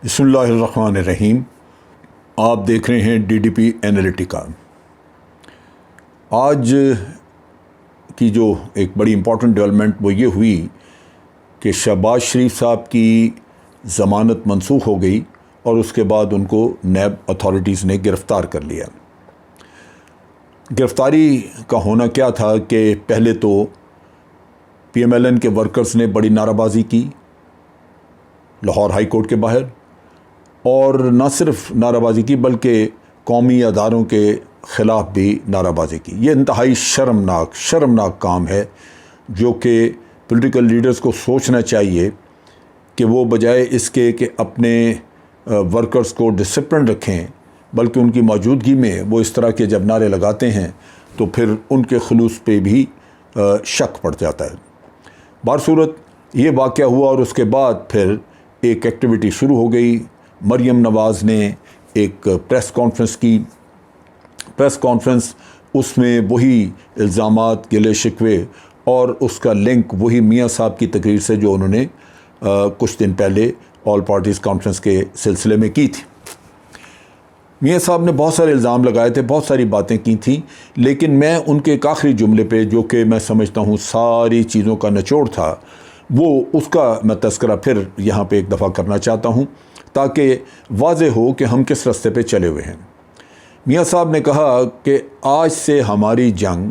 بسم اللہ الرحمن الرحیم۔ آپ دیکھ رہے ہیں ڈی ڈی پی اینالیٹیکا۔ آج کی جو ایک بڑی امپورٹنٹ ڈیولپمنٹ وہ یہ ہوئی کہ شہباز شریف صاحب کی ضمانت منسوخ ہو گئی اور اس کے بعد ان کو نیب اتھارٹیز نے گرفتار کر لیا۔ گرفتاری کا ہونا کیا تھا کہ پہلے تو پی ایم ایل این کے ورکرز نے بڑی نعرہ بازی کی لاہور ہائی کورٹ کے باہر، اور نہ صرف نعرہ بازی کی بلکہ قومی اداروں کے خلاف بھی نعرہ بازی کی۔ یہ انتہائی شرمناک کام ہے جو کہ پولیٹیکل لیڈرز کو سوچنا چاہیے کہ وہ بجائے اس کے کہ اپنے ورکرز کو ڈسپلن رکھیں، بلکہ ان کی موجودگی میں وہ اس طرح کے جب نعرے لگاتے ہیں تو پھر ان کے خلوص پہ بھی شک پڑ جاتا ہے۔ بہرصورت یہ واقعہ ہوا اور اس کے بعد پھر ایک ایکٹیویٹی شروع ہو گئی۔ مریم نواز نے ایک پریس کانفرنس کی، اس میں وہی الزامات، گلے شکوے اور اس کا لنک وہی میاں صاحب کی تقریر سے جو انہوں نے کچھ دن پہلے آل پارٹیز کانفرنس کے سلسلے میں کی تھی۔ میاں صاحب نے بہت سارے الزام لگائے تھے، بہت ساری باتیں کی تھیں، لیکن میں ان کے ایک آخری جملے پہ جو کہ میں سمجھتا ہوں ساری چیزوں کا نچوڑ تھا، وہ اس کا میں تذکرہ پھر یہاں پہ ایک دفعہ کرنا چاہتا ہوں تاکہ واضح ہو کہ ہم کس راستے پہ چلے ہوئے ہیں۔ میاں صاحب نے کہا کہ آج سے ہماری جنگ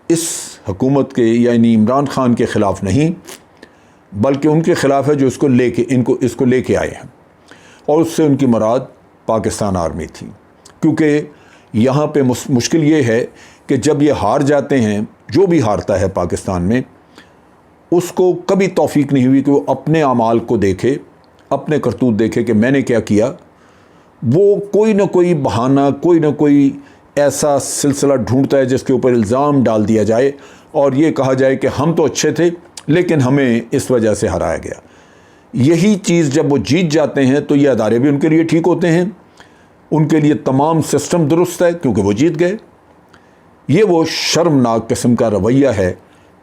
اس حکومت کے یعنی عمران خان کے خلاف نہیں بلکہ ان کے خلاف ہے جو اس کو لے کے آئے ہیں، اور اس سے ان کی مراد پاکستان آرمی تھی، کیونکہ یہاں پہ مشکل یہ ہے کہ جب یہ ہار جاتے ہیں، جو بھی ہارتا ہے پاکستان میں، اس کو کبھی توفیق نہیں ہوئی کہ وہ اپنے اعمال کو دیکھے، اپنے کرتوت دیکھے کہ میں نے کیا کیا۔ وہ کوئی نہ کوئی بہانہ، کوئی نہ کوئی ایسا سلسلہ ڈھونڈتا ہے جس کے اوپر الزام ڈال دیا جائے اور یہ کہا جائے کہ ہم تو اچھے تھے لیکن ہمیں اس وجہ سے ہرایا گیا۔ یہی چیز جب وہ جیت جاتے ہیں تو یہ ادارے بھی ان کے لیے ٹھیک ہوتے ہیں، ان کے لیے تمام سسٹم درست ہے کیونکہ وہ جیت گئے۔ یہ وہ شرمناک قسم کا رویہ ہے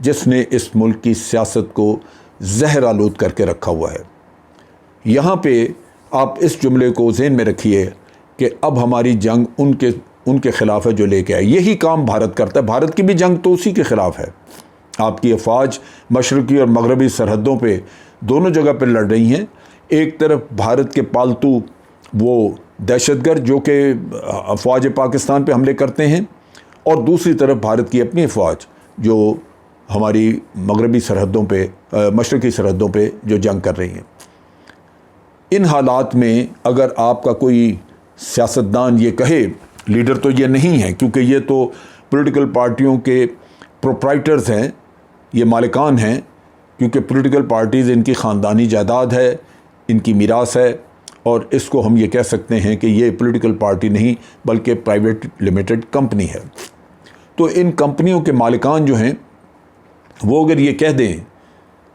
جس نے اس ملک کی سیاست کو زہر آلود کر کے رکھا ہوا ہے۔ یہاں پہ آپ اس جملے کو ذہن میں رکھیے کہ اب ہماری جنگ ان کے خلاف ہے جو لے کے آئے۔ یہی کام بھارت کرتا ہے، بھارت کی بھی جنگ تو اسی کے خلاف ہے۔ آپ کی افواج مشرقی اور مغربی سرحدوں پہ دونوں جگہ پہ لڑ رہی ہیں، ایک طرف بھارت کے پالتو وہ دہشت گرد جو کہ افواج پاکستان پہ حملے کرتے ہیں، اور دوسری طرف بھارت کی اپنی افواج جو ہماری مغربی سرحدوں پہ مشرقی سرحدوں پہ جو جنگ کر رہی ہیں۔ ان حالات میں اگر آپ کا کوئی سیاستدان یہ کہے، لیڈر تو یہ نہیں ہے کیونکہ یہ تو پولیٹیکل پارٹیوں کے پروپرائٹرز ہیں، یہ مالکان ہیں، کیونکہ پولیٹیکل پارٹیز ان کی خاندانی جائیداد ہے، ان کی میراث ہے، اور اس کو ہم یہ کہہ سکتے ہیں کہ یہ پولیٹیکل پارٹی نہیں بلکہ پرائیویٹ لمیٹڈ کمپنی ہے۔ تو ان کمپنیوں کے مالکان جو ہیں وہ اگر یہ کہہ دیں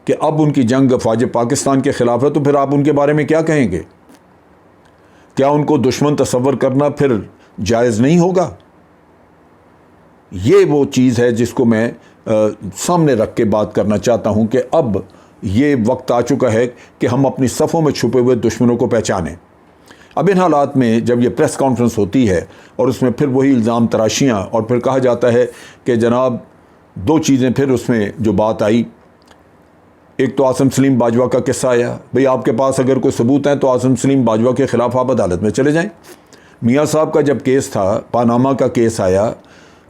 کہ اب ان کی جنگ افواج پاکستان کے خلاف ہے تو پھر آپ ان کے بارے میں کیا کہیں گے؟ کیا ان کو دشمن تصور کرنا پھر جائز نہیں ہوگا؟ یہ وہ چیز ہے جس کو میں سامنے رکھ کے بات کرنا چاہتا ہوں کہ اب یہ وقت آ چکا ہے کہ ہم اپنی صفوں میں چھپے ہوئے دشمنوں کو پہچانیں۔ اب ان حالات میں جب یہ پریس کانفرنس ہوتی ہے اور اس میں پھر وہی الزام تراشیاں، اور پھر کہا جاتا ہے کہ جناب دو چیزیں پھر اس میں جو بات آئی، ایک تو عاصم سلیم باجوہ کا قصہ آیا، بھئی آپ کے پاس اگر کوئی ثبوت ہیں تو عاصم سلیم باجوہ کے خلاف آپ عدالت میں چلے جائیں۔ میاں صاحب کا جب کیس تھا، پاناما کا کیس آیا،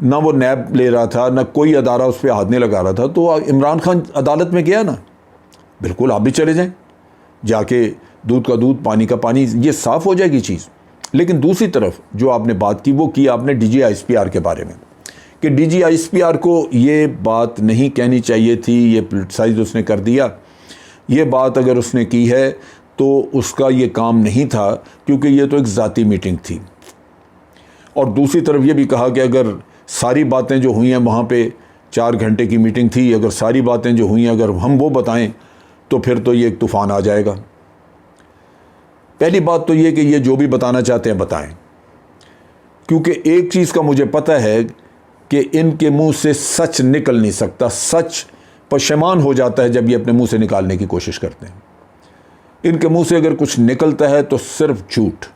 نہ وہ نیب لے رہا تھا، نہ کوئی ادارہ اس پہ ہاتھ نہیں لگا رہا تھا، تو عمران خان عدالت میں گیا نا، بالکل آپ بھی چلے جائیں، جا کے دودھ کا دودھ پانی کا پانی، یہ صاف ہو جائے گی چیز۔ لیکن دوسری طرف جو آپ نے بات کی وہ کی آپ نے D G I S P R کے بارے میں، کہ D G I S P R کو یہ بات نہیں کہنی چاہیے تھی، یہ پولیٹیسائز اس نے کر دیا۔ یہ بات اگر اس نے کی ہے تو اس کا یہ کام نہیں تھا، کیونکہ یہ تو ایک ذاتی میٹنگ تھی۔ اور دوسری طرف یہ بھی کہا کہ اگر ساری باتیں جو ہوئی ہیں وہاں پہ 4 گھنٹے کی میٹنگ تھی، اگر ساری باتیں جو ہوئی ہیں اگر ہم وہ بتائیں تو پھر تو یہ ایک طوفان آ جائے گا۔ پہلی بات تو یہ کہ یہ جو بھی بتانا چاہتے ہیں بتائیں، کیونکہ ایک چیز کا مجھے پتہ ہے کہ ان کے منہ سے سچ نکل نہیں سکتا، سچ پشیمان ہو جاتا ہے جب یہ اپنے منہ سے نکالنے کی کوشش کرتے ہیں۔ ان کے منہ سے اگر کچھ نکلتا ہے تو صرف جھوٹ،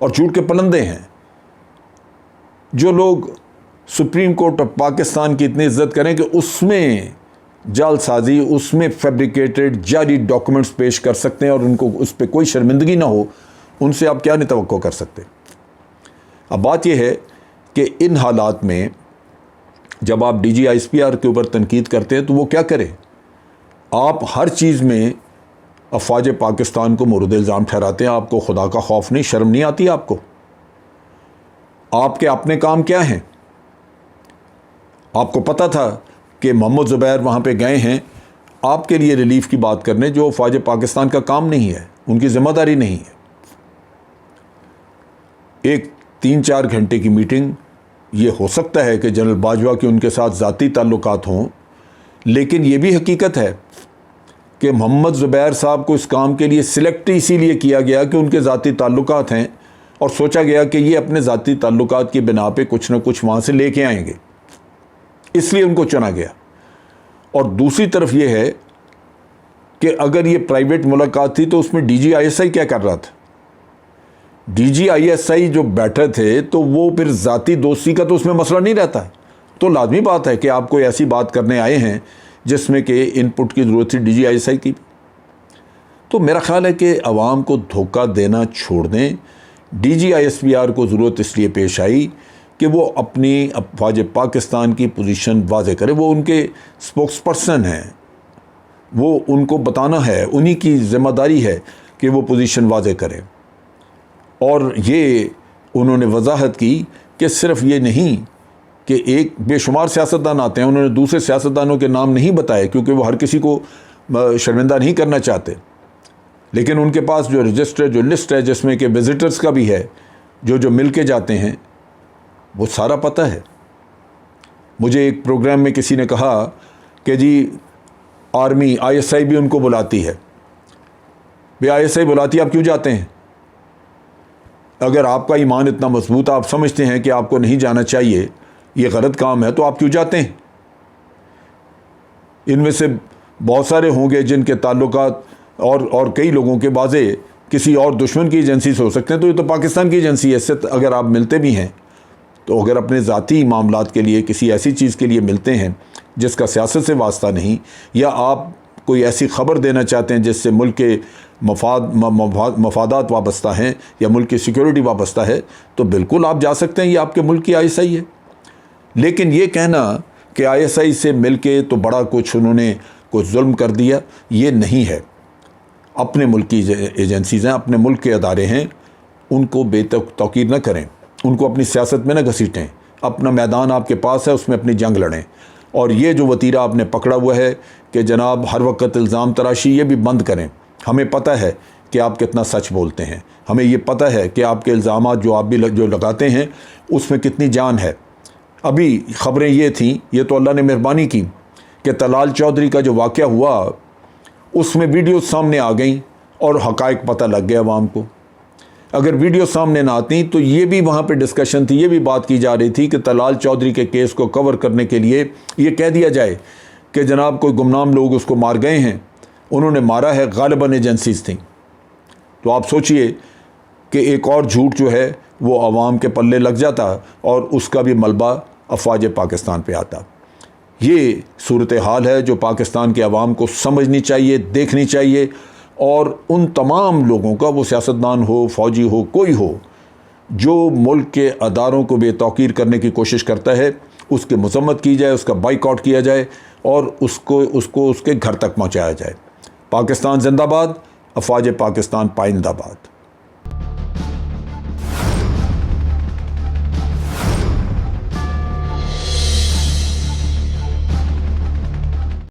اور جھوٹ کے پلندے ہیں۔ جو لوگ سپریم کورٹ آف پاکستان کی اتنی عزت کریں کہ اس میں جعل سازی، اس میں فیبریکیٹڈ جعلی ڈاکومنٹس پیش کر سکتے ہیں اور ان کو اس پہ کوئی شرمندگی نہ ہو، ان سے آپ کیا نہیں توقع کر سکتے۔ اب بات یہ ہے کہ ان حالات میں جب آپ D G I S P R کے اوپر تنقید کرتے ہیں تو وہ کیا کرے؟ آپ ہر چیز میں افواج پاکستان کو مورد الزام ٹھہراتے ہیں۔ آپ کو خدا کا خوف نہیں، شرم نہیں آتی آپ کو؟ آپ کے اپنے کام کیا ہیں؟ آپ کو پتہ تھا کہ محمد زبیر وہاں پہ گئے ہیں آپ کے لیے ریلیف کی بات کرنے، جو افواج پاکستان کا کام نہیں ہے، ان کی ذمہ داری نہیں ہے۔ ایک 3-4 گھنٹے کی میٹنگ، یہ ہو سکتا ہے کہ جنرل باجوہ کے ان کے ساتھ ذاتی تعلقات ہوں، لیکن یہ بھی حقیقت ہے کہ محمد زبیر صاحب کو اس کام کے لیے سلیکٹ اسی لیے کیا گیا کہ ان کے ذاتی تعلقات ہیں، اور سوچا گیا کہ یہ اپنے ذاتی تعلقات کی بنا پہ کچھ نہ کچھ وہاں سے لے کے آئیں گے، اس لیے ان کو چنا گیا۔ اور دوسری طرف یہ ہے کہ اگر یہ پرائیویٹ ملاقات تھی تو اس میں D G I S I کیا کر رہا تھا؟ D G I S I جو بیٹھے تھے تو وہ پھر ذاتی دوستی کا تو اس میں مسئلہ نہیں رہتا ہے، تو لازمی بات ہے کہ آپ کوئی ایسی بات کرنے آئے ہیں جس میں کہ ان پٹ کی ضرورت تھی D G I S I کی۔ تو میرا خیال ہے کہ عوام کو دھوکہ دینا چھوڑ دیں۔ D G I S P R کو ضرورت اس لیے پیش آئی کہ وہ اپنی افواج پاکستان کی پوزیشن واضح کرے، وہ ان کے اسپوکس پرسن ہیں، وہ ان کو بتانا ہے، انہی کی ذمہ داری ہے کہ وہ پوزیشن واضح کرے۔ اور یہ انہوں نے وضاحت کی کہ صرف یہ نہیں کہ ایک بے شمار سیاستدان آتے ہیں، انہوں نے دوسرے سیاستدانوں کے نام نہیں بتائے کیونکہ وہ ہر کسی کو شرمندہ نہیں کرنا چاہتے، لیکن ان کے پاس جو رجسٹر، جو لسٹ ہے جس میں کہ وزٹرز کا بھی ہے، جو مل کے جاتے ہیں، وہ سارا پتہ ہے۔ مجھے ایک پروگرام میں کسی نے کہا کہ جی آرمی آئی ایس آئی بھی ان کو بلاتی ہے۔ بھی آئی ایس آئی بلاتی ہے، آپ کیوں جاتے ہیں؟ اگر آپ کا ایمان اتنا مضبوط، آپ سمجھتے ہیں کہ آپ کو نہیں جانا چاہیے، یہ غلط کام ہے، تو آپ کیوں جاتے ہیں؟ ان میں سے بہت سارے ہوں گے جن کے تعلقات اور کئی لوگوں کے واضح کسی اور دشمن کی ایجنسی سے ہو سکتے ہیں، تو یہ تو پاکستان کی ایجنسی ہے۔ اس سے اگر آپ ملتے بھی ہیں تو اگر اپنے ذاتی معاملات کے لیے کسی ایسی چیز کے لیے ملتے ہیں جس کا سیاست سے واسطہ نہیں، یا آپ کوئی ایسی خبر دینا چاہتے ہیں جس سے ملک کے مفادات وابستہ ہیں یا ملک کی سیکیورٹی وابستہ ہے، تو بالکل آپ جا سکتے ہیں، یہ آپ کے ملک کی آئی ایس آئی ہے۔ لیکن یہ کہنا کہ آئی ایس آئی سے مل کے تو بڑا کچھ انہوں نے کچھ ظلم کر دیا، یہ نہیں ہے۔ اپنے ملک کی ایجنسیز ہیں، اپنے ملک کے ادارے ہیں، ان کو بے توقیر نہ کریں، ان کو اپنی سیاست میں نہ گھسیٹیں۔ اپنا میدان آپ کے پاس ہے، اس میں اپنی جنگ لڑیں۔ اور یہ جو وتیرہ آپ نے پکڑا ہوا ہے کہ جناب ہر وقت الزام تراشی، یہ بھی بند کریں۔ ہمیں پتہ ہے کہ آپ کتنا سچ بولتے ہیں، ہمیں یہ پتہ ہے کہ آپ کے الزامات جو آپ بھی جو لگاتے ہیں اس میں کتنی جان ہے۔ ابھی خبریں یہ تھیں، یہ تو اللہ نے مہربانی کی کہ طلال چودھری کا جو واقعہ ہوا اس میں ویڈیو سامنے آ گئیں اور حقائق پتہ لگ گیا عوام کو۔ اگر ویڈیو سامنے نہ آتی تو یہ بھی وہاں پہ ڈسکشن تھی، یہ بھی بات کی جا رہی تھی کہ طلال چودھری کے کیس کو کور کرنے کے لیے یہ کہہ دیا جائے کہ جناب کوئی گمنام لوگ اس کو مار گئے ہیں، انہوں نے مارا ہے، غالباً ایجنسیز تھیں۔ تو آپ سوچئے کہ ایک اور جھوٹ جو ہے وہ عوام کے پلے لگ جاتا اور اس کا بھی ملبہ افواج پاکستان پہ آتا۔ یہ صورتحال ہے جو پاکستان کے عوام کو سمجھنی چاہیے، دیکھنی چاہیے، اور ان تمام لوگوں کا، وہ سیاستدان ہو، فوجی ہو، کوئی ہو، جو ملک کے اداروں کو بے توقیر کرنے کی کوشش کرتا ہے، اس کی مذمت کی جائے، اس کا بائیکاٹ کیا جائے اور اس کو اس کے گھر تک پہنچایا جائے۔ پاکستان زندہ باد، افواج پاکستان پائندہ باد۔